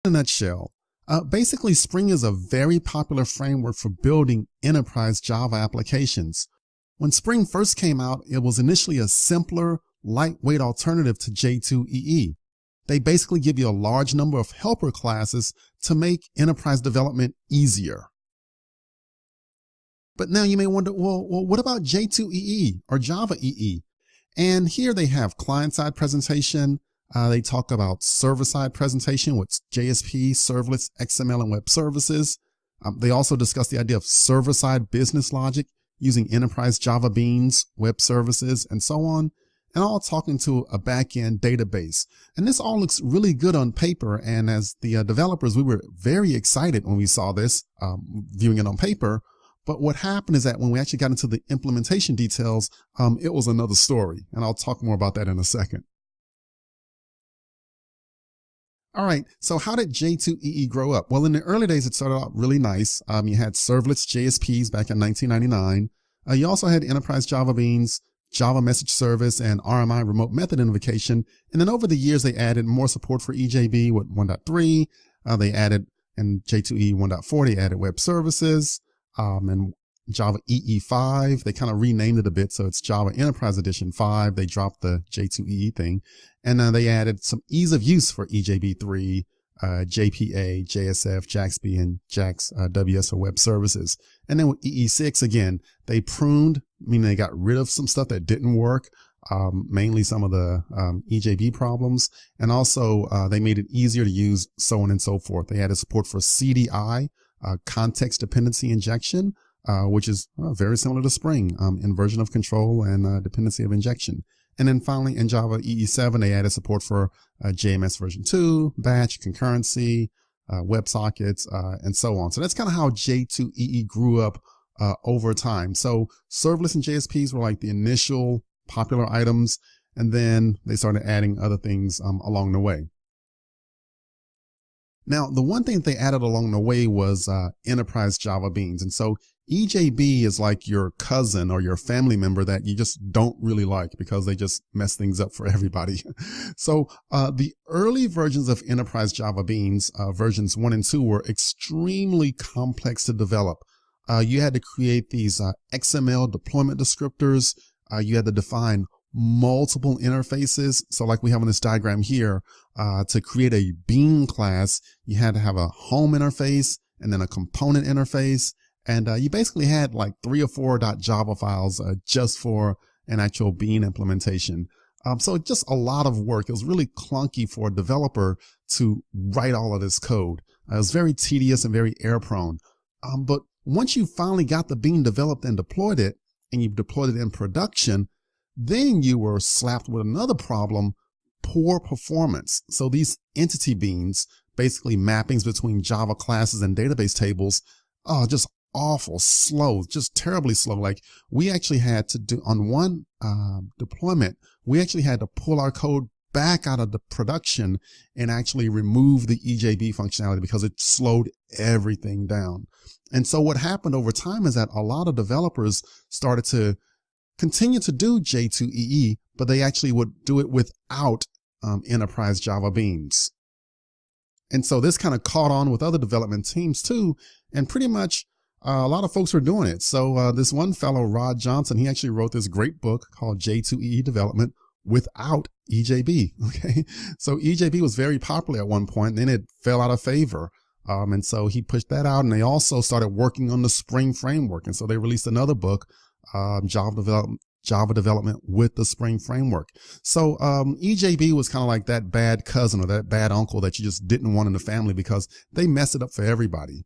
In a nutshell, basically Spring is a very popular framework for building enterprise Java applications. When Spring first came out, it was initially a simpler, lightweight alternative to J2EE. They basically give you a large number of helper classes to make enterprise development easier. But now you may wonder, well, what about J2EE or Java EE? And here they have client-side presentation. They talk about server-side presentation with JSP, servlets, XML, and web services. They also discuss the idea of server-side business logic using enterprise Java Beans, web services, and so on, and all talking to a back-end database. And this all looks really good on paper. And as the developers, we were very excited when we saw this, viewing it on paper. But what happened is that when we actually got into the implementation details, it was another story. And I'll talk more about that in a second. All right, so how did J2EE grow up? Well, in the early days, it started out really nice. You had servlets, JSPs back in 1999. You also had enterprise Java Beans, Java Message Service, and RMI remote method invocation. And then over the years, they added more support for EJB with 1.3. They added, in J2EE 1.4, they added web services, and Java EE5. They kind of renamed it a bit, so it's Java Enterprise Edition 5. They dropped the J2EE thing. And they added some ease of use for EJB3, JPA, JSF, JAXB, and JAX WS for web services. And then with EE6, again, they pruned, meaning they got rid of some stuff that didn't work, mainly some of the EJB problems. And also they made it easier to use, so on and so forth. They added support for CDI, context dependency injection, which is very similar to Spring, inversion of control and dependency of injection. And then finally, in Java EE7, they added support for JMS version 2, batch, concurrency, WebSockets, and so on. So that's kind of how J2EE grew up over time. So servlets and JSPs were like the initial popular items, and then they started adding other things along the way. Now, the one thing that they added along the way was enterprise Java Beans. And so EJB is like your cousin or your family member that you just don't really like because they just mess things up for everybody. So the early versions of enterprise Java Beans, versions 1 and 2, were extremely complex to develop. You had to create these XML deployment descriptors. You had to define multiple interfaces. So like we have on this diagram here, to create a bean class, you had to have a home interface and then a component interface. And you basically had like 3 or 4 .java files just for an actual bean implementation. So just a lot of work. It was really clunky for a developer to write all of this code. It was very tedious and very error prone. But once you finally got the bean developed and deployed it, and you deployed it in production, then you were slapped with another problem: poor performance. So these entity beans, basically mappings between Java classes and database tables, just awful, slow, just terribly slow. Like we actually had to do on one deployment, we actually had to pull our code back out of the production and actually remove the EJB functionality because it slowed everything down. And so what happened over time is that a lot of developers started to continue to do J2EE, but they actually would do it without enterprise Java Beans. And so this kind of caught on with other development teams too, and pretty much a lot of folks were doing it. So this one fellow, Rod Johnson, he actually wrote this great book called J2EE Development Without EJB. Okay, so EJB was very popular at one point, and then it fell out of favor. And so he pushed that out, and they also started working on the Spring framework. And so they released another book, Java Development with the Spring Framework. So EJB was kind of like that bad cousin or that bad uncle that you just didn't want in the family because they messed it up for everybody.